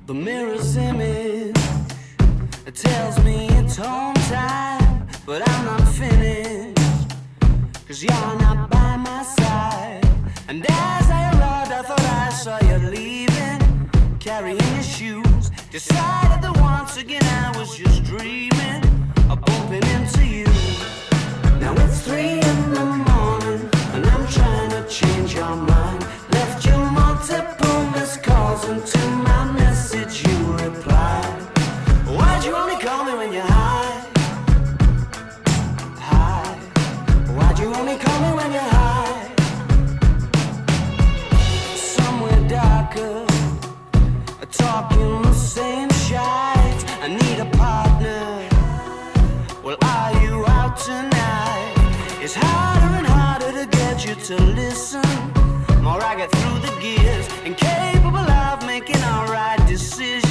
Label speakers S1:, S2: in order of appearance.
S1: The mirror's image, it tells me it's home time, but I'm not finished, 'cause you're not by my side. And as I arrived, I thought I saw you leaving, carrying your shoes. Decided that once again I was just dreaming of bumping into you. Now it's 3 in the morning, and I'm trying to change your mind. Left you multiple missed calls, and to my message you replied. Why'd you only call me when you're high? High. Why'd you only call me when you're high? Somewhere darker, talking the same shite. I need a partner. Well, are you out tonight? It's harder and harder to get you to listen. More I get through the gears, incapable of making a right decision.